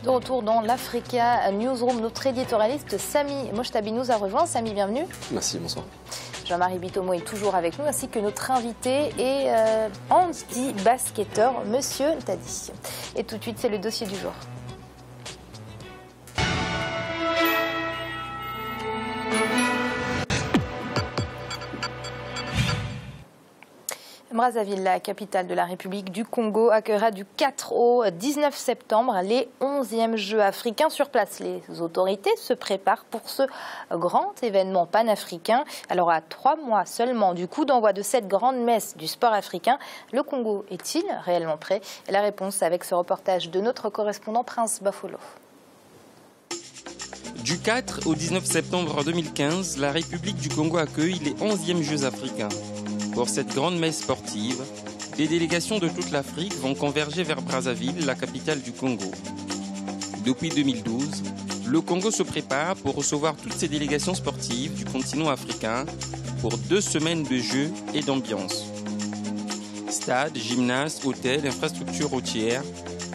De retour dans l'Africa Newsroom, notre éditorialiste Samy Mochtabi nous a rejoint. Samy, bienvenue. Merci, bonsoir. Jean-Marie Bitomo est toujours avec nous, ainsi que notre invité et handi-basketteur, Monsieur Ntadi. Et tout de suite, c'est le dossier du jour. Brazzaville, la capitale de la République du Congo, accueillera du 4 au 19 septembre les 11e Jeux africains sur place. Les autorités se préparent pour ce grand événement panafricain. Alors à 3 mois seulement du coup d'envoi de cette grande messe du sport africain, le Congo est-il réellement prêt? La réponse avec ce reportage de notre correspondant Prince Bafolo. Du 4 au 19 septembre 2015, la République du Congo accueille les 11e Jeux africains. Pour cette grande messe sportive, des délégations de toute l'Afrique vont converger vers Brazzaville, la capitale du Congo. Depuis 2012, le Congo se prépare pour recevoir toutes ces délégations sportives du continent africain pour 2 semaines de jeux et d'ambiance. Stades, gymnases, hôtels, infrastructures routières,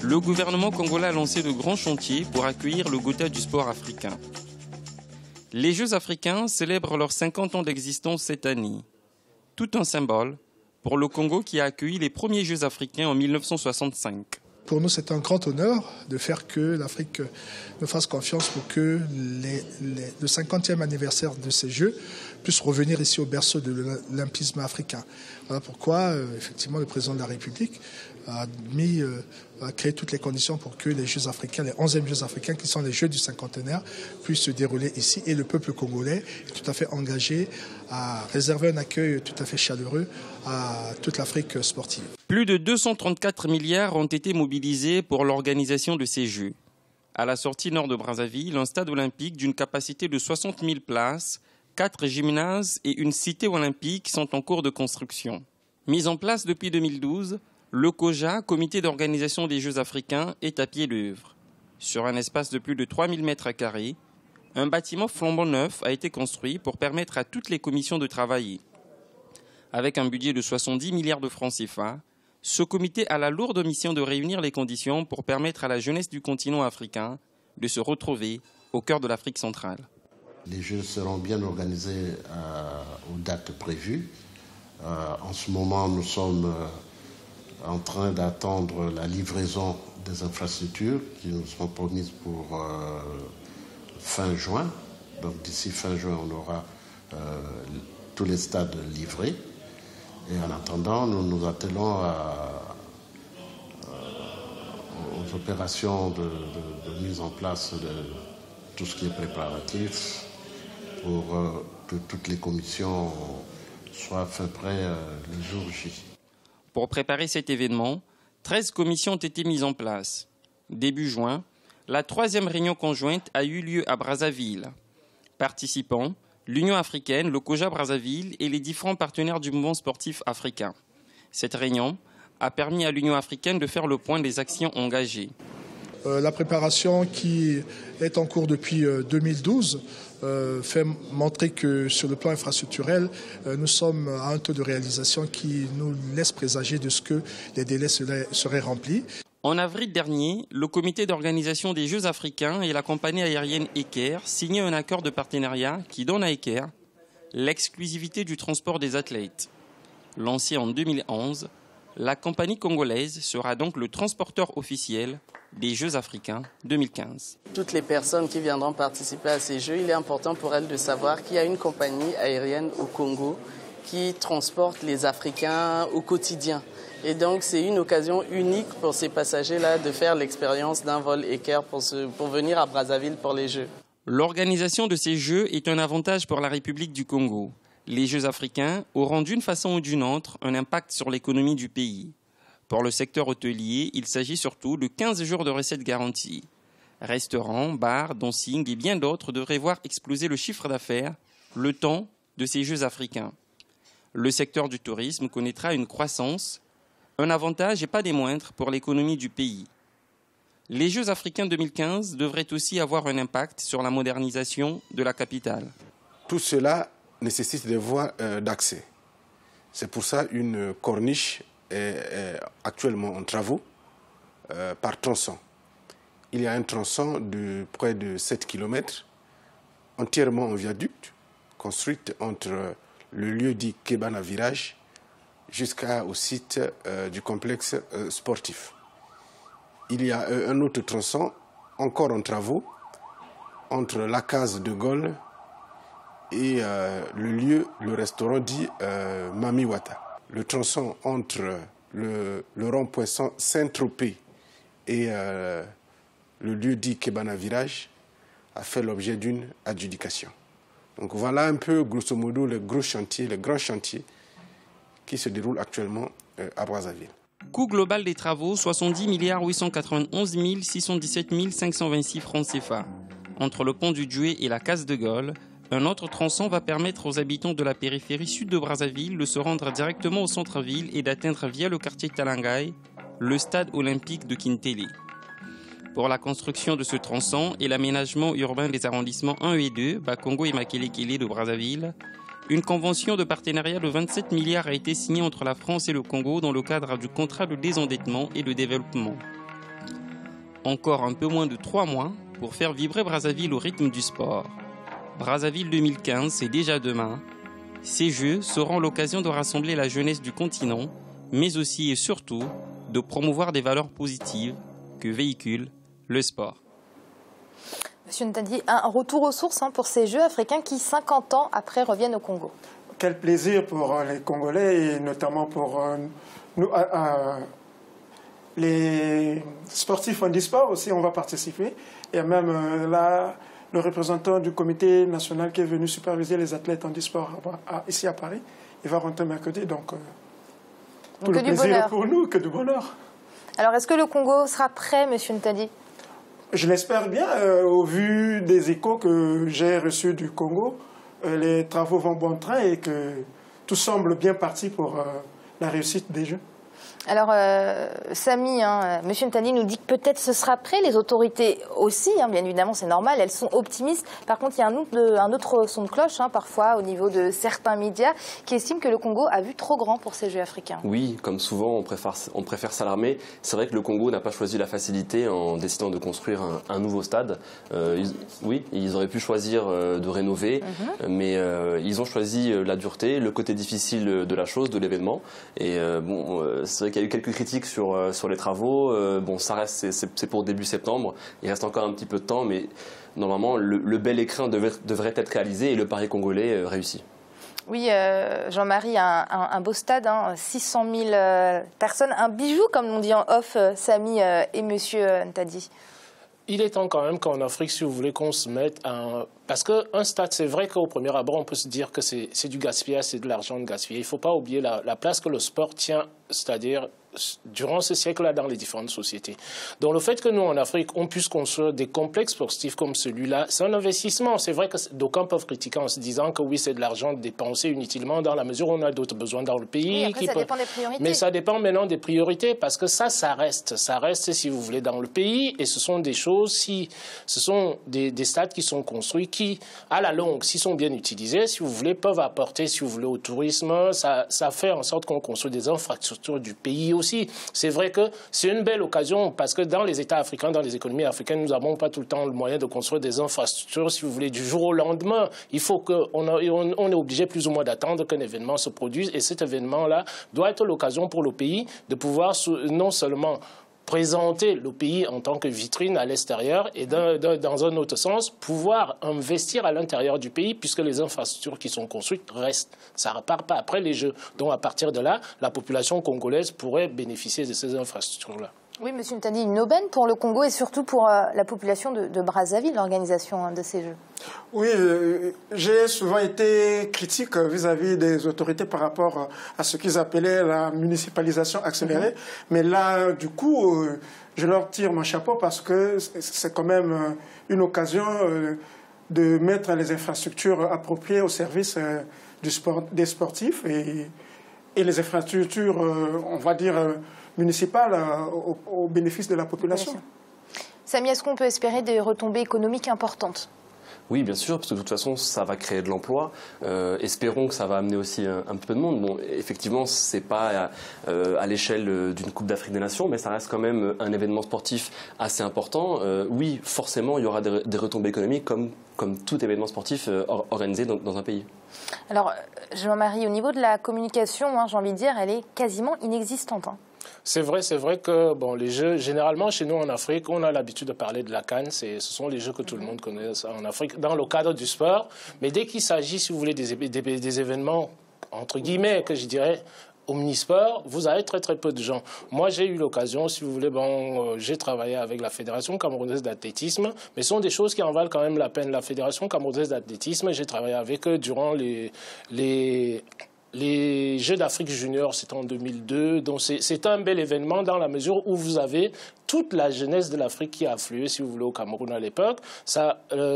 le gouvernement congolais a lancé de grands chantiers pour accueillir le Gotha du sport africain. Les Jeux africains célèbrent leurs 50 ans d'existence cette année. Tout un symbole pour le Congo qui a accueilli les premiers Jeux africains en 1965. Pour nous, c'est un grand honneur de faire que l'Afrique nous fasse confiance pour que le 50e anniversaire de ces Jeux puisse revenir ici au berceau de l'olympisme africain. Voilà pourquoi, effectivement, le président de la République a créé toutes les conditions pour que les Jeux africains, les 11e Jeux africains, qui sont les Jeux du cinquantenaire, puissent se dérouler ici. Et le peuple congolais est tout à fait engagé à réserver un accueil tout à fait chaleureux à toute l'Afrique sportive. Plus de 234 milliards ont été mobilisés pour l'organisation de ces Jeux. À la sortie nord de Brazzaville, un stade olympique d'une capacité de 60 000 places, 4 gymnases et une cité olympique sont en cours de construction. Mis en place depuis 2012, le COJA, Comité d'organisation des Jeux africains, est à pied d'œuvre. Sur un espace de plus de 3000 m², un bâtiment flambant neuf a été construit pour permettre à toutes les commissions de travailler. Avec un budget de 70 milliards de francs CFA, ce comité a la lourde mission de réunir les conditions pour permettre à la jeunesse du continent africain de se retrouver au cœur de l'Afrique centrale. Les Jeux seront bien organisés aux dates prévues. En ce moment, nous sommes en train d'attendre la livraison des infrastructures qui nous seront promises pour fin juin. Donc d'ici fin juin, on aura tous les stades livrés. Et en attendant, nous nous attelons aux opérations de mise en place de tout ce qui est préparatif pour que toutes les commissions soient fin prêt le jour J. Pour préparer cet événement, 13 commissions ont été mises en place. Début juin, la 3e réunion conjointe a eu lieu à Brazzaville. Participants, l'Union africaine, le COJA Brazzaville et les différents partenaires du mouvement sportif africain. Cette réunion a permis à l'Union africaine de faire le point des actions engagées. La préparation qui est en cours depuis 2012 fait montrer que sur le plan infrastructurel, nous sommes à un taux de réalisation qui nous laisse présager de ce que les délais seraient remplis. En avril dernier, le comité d'organisation des Jeux africains et la compagnie aérienne Eker signaient un accord de partenariat qui donne à Eker l'exclusivité du transport des athlètes. Lancée en 2011, la compagnie congolaise sera donc le transporteur officiel des Jeux africains 2015. Toutes les personnes qui viendront participer à ces Jeux, il est important pour elles de savoir qu'il y a une compagnie aérienne au Congo qui transporte les Africains au quotidien. Et donc c'est une occasion unique pour ces passagers-là de faire l'expérience d'un vol Eker pour venir à Brazzaville pour les Jeux. L'organisation de ces Jeux est un avantage pour la République du Congo. Les Jeux africains auront d'une façon ou d'une autre un impact sur l'économie du pays. Pour le secteur hôtelier, il s'agit surtout de 15 jours de recettes garanties. Restaurants, bars, dancing et bien d'autres devraient voir exploser le chiffre d'affaires le temps de ces Jeux africains. Le secteur du tourisme connaîtra une croissance, un avantage et pas des moindres pour l'économie du pays. Les Jeux africains 2015 devraient aussi avoir un impact sur la modernisation de la capitale. Tout cela nécessite des voies d'accès. C'est pour ça une corniche est actuellement en travaux par tronçon. il y a un tronçon de près de 7 km, entièrement en viaduc, construit entre le lieu dit Kebana Virage jusqu'au site du complexe sportif. Il y a un autre tronçon, encore en travaux, entre la case de Gaulle et le restaurant dit Mamiwata. Le tronçon entre le rond-point Saint-Tropez et le lieu dit Kebana Virage a fait l'objet d'une adjudication. Donc voilà un peu, grosso modo, les grands chantiers qui se déroulent actuellement à Brazzaville. Coût global des travaux, 70 891 617 526 francs CFA. Entre le pont du Djoué et la case de Gaulle, un autre tronçon va permettre aux habitants de la périphérie sud de Brazzaville de se rendre directement au centre-ville et d'atteindre via le quartier Talangaï le stade olympique de Kintélé. Pour la construction de ce tronçon et l'aménagement urbain des arrondissements 1 et 2, Bakongo et Makelekele de Brazzaville, une convention de partenariat de 27 milliards a été signée entre la France et le Congo dans le cadre du contrat de désendettement et de développement. Encore un peu moins de 3 mois pour faire vibrer Brazzaville au rythme du sport. Brazzaville 2015, c'est déjà demain. Ces Jeux seront l'occasion de rassembler la jeunesse du continent, mais aussi et surtout de promouvoir des valeurs positives que véhicule le sport. Monsieur Ntadi, un retour aux sources pour ces Jeux africains qui, 50 ans après, reviennent au Congo. Quel plaisir pour les Congolais et notamment pour nous, les sportifs handisport aussi, on va participer. Et même là, le représentant du comité national qui est venu superviser les athlètes handisport ici à Paris, il va rentrer mercredi. Donc, tout le plaisir pour nous, que du bonheur. Alors, est-ce que le Congo sera prêt, monsieur Ntadi? Je l'espère bien, au vu des échos que j'ai reçus du Congo. Les travaux vont bon train et que tout semble bien parti pour la réussite des Jeux. Alors, Samy, monsieur Ntadi nous dit que peut-être ce sera prêt, les autorités aussi, bien évidemment, c'est normal, elles sont optimistes. Par contre, il y a un autre son de cloche, parfois, au niveau de certains médias, qui estiment que le Congo a vu trop grand pour ces Jeux africains. Oui, comme souvent, on préfère s'alarmer. C'est vrai que le Congo n'a pas choisi la facilité en décidant de construire un nouveau stade. Ils auraient pu choisir de rénover, mais ils ont choisi la dureté, le côté difficile de la chose, de l'événement. Et c'est vrai qu'il y a eu quelques critiques sur les travaux. Ça reste, c'est pour début septembre. Il reste encore un petit peu de temps, mais normalement, le bel écrin devrait être réalisé et le pari congolais réussi. Oui, Jean-Marie, un beau stade, 600 000 personnes, un bijou, comme on dit en off, Samy et monsieur Ntadi. Il est temps quand même qu'en Afrique, si vous voulez, qu'on se mette à... Parce qu'un stade, c'est vrai qu'au premier abord, on peut se dire que c'est du gaspillage, c'est de l'argent de gaspillé. Il ne faut pas oublier la place que le sport tient, c'est-à-dire durant ce siècle-là dans les différentes sociétés. Donc le fait que nous, en Afrique, on puisse construire des complexes sportifs comme celui-là, c'est un investissement. C'est vrai que d'aucuns peuvent critiquer en se disant que oui, c'est de l'argent dépensé inutilement dans la mesure où on a d'autres besoins dans le pays. Oui, après, ça dépend des priorités. Mais ça dépend maintenant des priorités parce que ça reste, si vous voulez, dans le pays. Et ce sont des choses, ce sont des stades qui sont construits qui, à la longue, s'ils sont bien utilisés, si vous voulez, peuvent apporter, si vous voulez, au tourisme. Ça fait en sorte qu'on construit des infrastructures du pays aussi. C'est vrai que c'est une belle occasion parce que dans les États africains, dans les économies africaines, nous n'avons pas tout le temps le moyen de construire des infrastructures, si vous voulez, du jour au lendemain. Il faut qu'on est obligé plus ou moins d'attendre qu'un événement se produise et cet événement-là doit être l'occasion pour le pays de pouvoir non seulement présenter le pays en tant que vitrine à l'extérieur et dans un autre sens, pouvoir investir à l'intérieur du pays puisque les infrastructures qui sont construites restent. Ça ne repart pas après les Jeux. Donc à partir de là, la population congolaise pourrait bénéficier de ces infrastructures-là. Oui, monsieur Ntadi, une aubaine pour le Congo et surtout pour la population de Brazzaville, l'organisation de ces Jeux. Oui, j'ai souvent été critique vis-à-vis des autorités par rapport à ce qu'ils appelaient la municipalisation accélérée. Mais là, du coup, je leur tire mon chapeau parce que c'est quand même une occasion de mettre les infrastructures appropriées au service des sportifs et les infrastructures, on va dire, municipales au bénéfice de la population. Samy, est-ce qu'on peut espérer des retombées économiques importantes ? Oui, bien sûr, parce que de toute façon, ça va créer de l'emploi. Espérons que ça va amener aussi un peu de monde. Bon, effectivement, c'est pas à l'échelle d'une Coupe d'Afrique des Nations, mais ça reste quand même un événement sportif assez important. Oui, forcément, il y aura des retombées économiques comme tout événement sportif organisé dans un pays. Alors, Jean-Marie, au niveau de la communication, j'ai envie de dire, elle est quasiment inexistante. C'est vrai que bon, les jeux, généralement chez nous en Afrique, on a l'habitude de parler de la CAN, ce sont les jeux que tout le monde connaît en Afrique, dans le cadre du sport. Mais dès qu'il s'agit, si vous voulez, des événements, entre guillemets, que je dirais, omnisport, vous avez très très peu de gens. Moi, j'ai eu l'occasion, si vous voulez, j'ai travaillé avec la Fédération camerounaise d'athlétisme, mais ce sont des choses qui en valent quand même la peine. La Fédération camerounaise d'athlétisme, j'ai travaillé avec eux durant les Jeux d'Afrique junior, c'était en 2002. Donc c'est un bel événement dans la mesure où vous avez toute la jeunesse de l'Afrique qui a afflué, si vous voulez, au Cameroun à l'époque.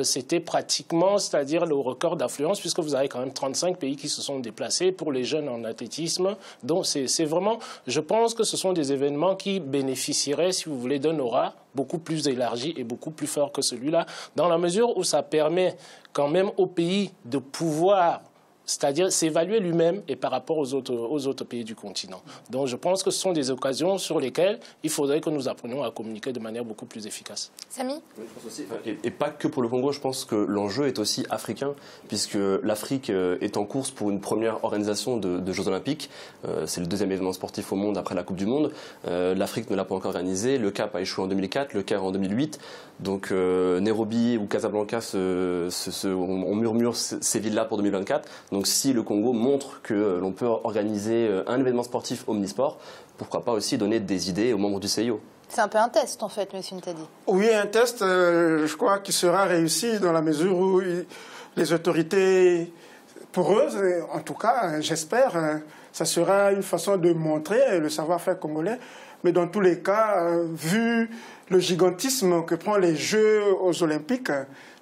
C'était pratiquement, c'est-à-dire le record d'affluence, puisque vous avez quand même 35 pays qui se sont déplacés pour les jeunes en athlétisme. Donc c'est vraiment, je pense que ce sont des événements qui bénéficieraient, si vous voulez, d'un aura beaucoup plus élargi et beaucoup plus fort que celui-là, dans la mesure où ça permet quand même au pays de pouvoir, c'est-à-dire s'évaluer lui-même et par rapport aux autres pays du continent. Donc je pense que ce sont des occasions sur lesquelles il faudrait que nous apprenions à communiquer de manière beaucoup plus efficace. Samy ? Oui, je pense aussi, et pas que pour le Congo, je pense que l'enjeu est aussi africain, puisque l'Afrique est en course pour une première organisation de Jeux Olympiques. C'est le deuxième événement sportif au monde après la Coupe du Monde. L'Afrique ne l'a pas encore organisé. Le Cap a échoué en 2004, le Caire en 2008. Donc Nairobi ou Casablanca, on murmure ces villes-là pour 2024. Donc si le Congo montre que l'on peut organiser un événement sportif omnisport, pourquoi pas aussi donner des idées aux membres du CIO? C'est un peu un test, en fait, M. Ntadi. Oui, un test, je crois, qui sera réussi dans la mesure où les autorités, pour eux, en tout cas, j'espère, ça sera une façon de montrer le savoir-faire congolais. Mais dans tous les cas, vu le gigantisme que prend les Jeux aux Olympiques,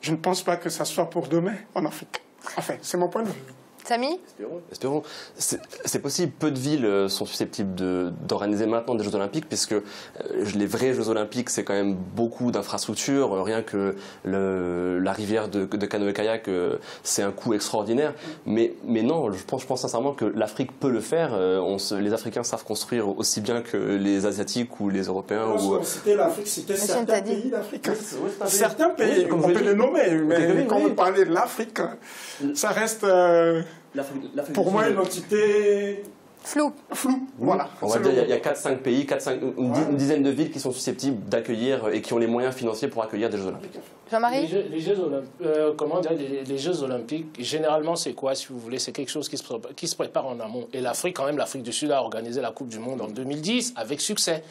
je ne pense pas que ça soit pour demain en Afrique. Enfin, c'est mon point de vue. Samy ? Espérons. C'est possible. Peu de villes sont susceptibles d'organiser maintenant des Jeux Olympiques, puisque les vrais Jeux Olympiques, c'est quand même beaucoup d'infrastructures. Rien que la rivière de canoë-kayak, c'est un coût extraordinaire. Mais non, je pense sincèrement que l'Afrique peut le faire. Les Africains savent construire aussi bien que les Asiatiques ou les Européens. C'était l'Afrique, c'était certains pays d'Afrique. Certains pays, on peut les nommer, mais quand vous parlez de l'Afrique, ça reste... pour moi, une entité floue. Voilà. On va dire qu'il y a 4-5 pays, une dizaine de villes qui sont susceptibles d'accueillir et qui ont les moyens financiers pour accueillir des Jeux Olympiques. Jean-Marie ? Les Jeux Olympiques, généralement, c'est quoi, si vous voulez? C'est quelque chose qui se prépare en amont. Et l'Afrique, quand même, l'Afrique du Sud a organisé la Coupe du Monde en 2010 avec succès.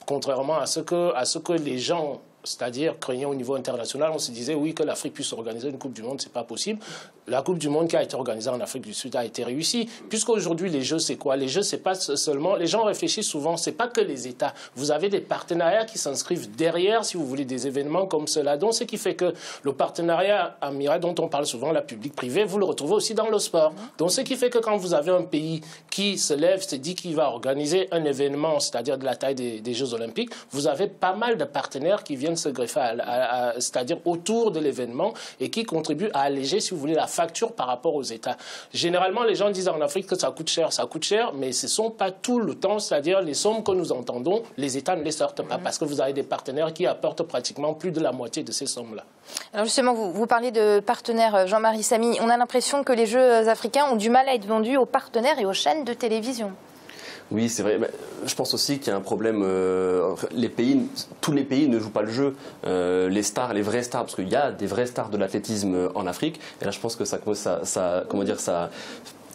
Contrairement à ce que les gens, c'est-à-dire craignaient au niveau international, on se disait oui, que l'Afrique puisse organiser une Coupe du Monde, c'est pas possible. La Coupe du Monde qui a été organisée en Afrique du Sud a été réussie. Puisqu'aujourd'hui, les Jeux, c'est quoi? Les Jeux, c'est pas seulement... Les gens réfléchissent souvent, c'est pas que les États. Vous avez des partenariats qui s'inscrivent derrière, si vous voulez, des événements comme cela. Donc, ce qui fait que le partenariat amiral dont on parle souvent, la public-privée, vous le retrouvez aussi dans le sport. Donc, ce qui fait que quand vous avez un pays qui se lève, se dit qu'il va organiser un événement, c'est-à-dire de la taille des Jeux Olympiques, vous avez pas mal de partenaires qui viennent se greffer, c'est-à-dire autour de l'événement et qui contribuent à alléger, si vous voulez, la facture par rapport aux États. Généralement, les gens disent en Afrique que ça coûte cher, mais ce ne sont pas tout le temps, c'est-à-dire les sommes que nous entendons, les États ne les sortent pas parce que vous avez des partenaires qui apportent pratiquement plus de la moitié de ces sommes-là. Alors justement, vous parlez de partenaires, Jean-Marie, Samy. On a l'impression que les Jeux africains ont du mal à être vendus aux partenaires et aux chaînes de télévision. Oui, c'est vrai. Je pense aussi qu'il y a un problème. Tous les pays ne jouent pas le jeu. Les vraies stars, parce qu'il y a des vraies stars de l'athlétisme en Afrique. Et là, je pense que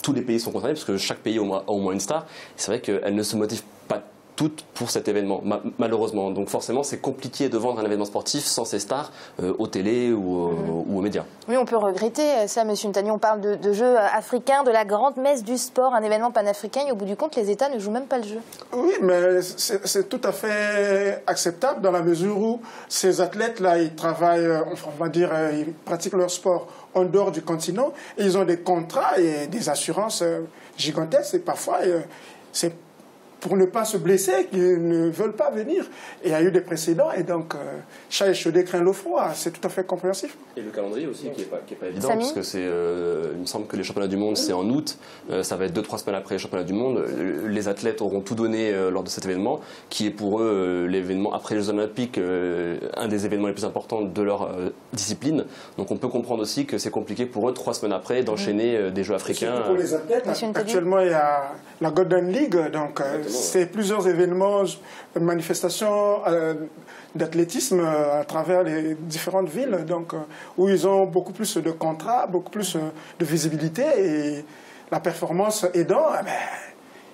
tous les pays sont concernés, parce que chaque pays a au moins une star. C'est vrai qu'elles ne se motivent pas toutes pour cet événement, malheureusement. Donc forcément, c'est compliqué de vendre un événement sportif sans ces stars aux télé ou aux médias. Oui, on peut regretter ça, M. Ntadi. On parle de Jeux africains, de la grande messe du sport, un événement panafricain, et au bout du compte, les États ne jouent même pas le jeu. Oui, mais c'est tout à fait acceptable dans la mesure où ces athlètes-là, ils travaillent, on va dire, ils pratiquent leur sport en dehors du continent, et ils ont des contrats et des assurances gigantesques, et parfois, c'est pour ne pas se blesser, qui ne veulent pas venir. Et il y a eu des précédents, et donc chat échaudé craint l'eau froide, c'est tout à fait compréhensif. Et le calendrier aussi qui est pas évident, parce que il me semble que les championnats du monde c'est en août, ça va être 2-3 semaines après les championnats du monde. Les athlètes auront tout donné lors de cet événement, qui est pour eux l'événement après les Jeux Olympiques, un des événements les plus importants de leur discipline. Donc on peut comprendre aussi que c'est compliqué pour eux 3 semaines après d'enchaîner des Jeux africains. Surtout pour les athlètes, actuellement il y a la Golden League, donc c'est plusieurs événements, manifestations d'athlétisme à travers les différentes villes, donc où ils ont beaucoup plus de contrats, beaucoup plus de visibilité, et la performance aidant,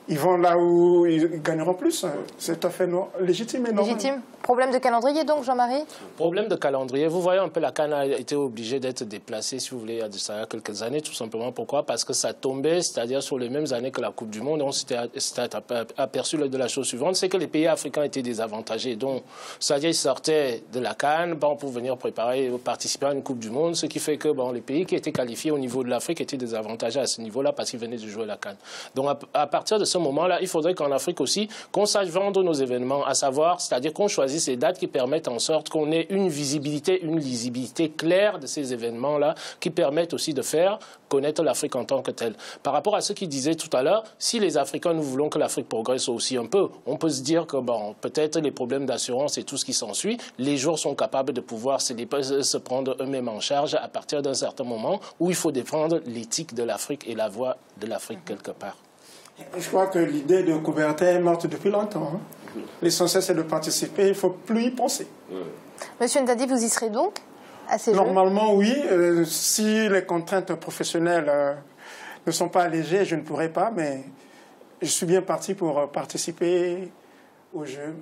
ils vont là où ils gagneront plus. C'est tout à fait légitime et normal. Légitime. Problème de calendrier donc, Jean-Marie? Problème de calendrier. Vous voyez un peu, la CAN a été obligée d'être déplacée, si vous voulez, il y a quelques années, tout simplement. Pourquoi? Parce que ça tombait, c'est-à-dire sur les mêmes années que la Coupe du Monde. On s'était aperçu de la chose suivante, c'est que les pays africains étaient désavantagés. Donc, c'est-à-dire ils sortaient de la CAN pour venir participer à une Coupe du Monde, ce qui fait que les pays qui étaient qualifiés au niveau de l'Afrique étaient désavantagés à ce niveau-là parce qu'ils venaient de jouer la CAN. Donc, à partir de ce moment-là, il faudrait qu'en Afrique aussi, qu'on sache vendre nos événements, à savoir, c'est-à-dire qu'on choisisse ces dates qui permettent en sorte qu'on ait une visibilité, une lisibilité claire de ces événements-là, qui permettent aussi de faire connaître l'Afrique en tant que telle. Par rapport à ce qu'il disait tout à l'heure, si les Africains, nous voulons que l'Afrique progresse aussi un peu, on peut se dire que peut-être les problèmes d'assurance et tout ce qui s'ensuit, les joueurs sont capables de pouvoir se prendre eux-mêmes en charge à partir d'un certain moment où il faut défendre l'éthique de l'Afrique et la voix de l'Afrique quelque part. Je crois que l'idée de Coubertin est morte depuis longtemps. L'essentiel, c'est de participer, il ne faut plus y penser. Monsieur Ndadi, vous y serez donc à ces Jeux? Normalement, oui. Si les contraintes professionnelles ne sont pas allégées, je ne pourrai pas, mais je suis bien parti pour participer aux Jeux.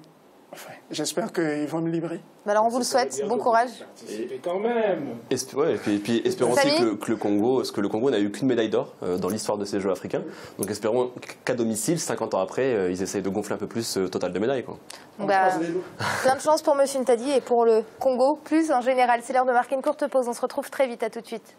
Enfin, j'espère qu'ils vont me libérer. Alors on vous le souhaite, bon courage. Et quand même. Et puis espérons aussi que le Congo, parce que le Congo n'a eu qu'une médaille d'or dans l'histoire de ces Jeux africains. Donc espérons qu'à domicile, 50 ans après, ils essayent de gonfler un peu plus le total de médailles, quoi. Plein de chance pour Monsieur Ntadi et pour le Congo, plus en général. C'est l'heure de marquer une courte pause. On se retrouve très vite, à tout de suite.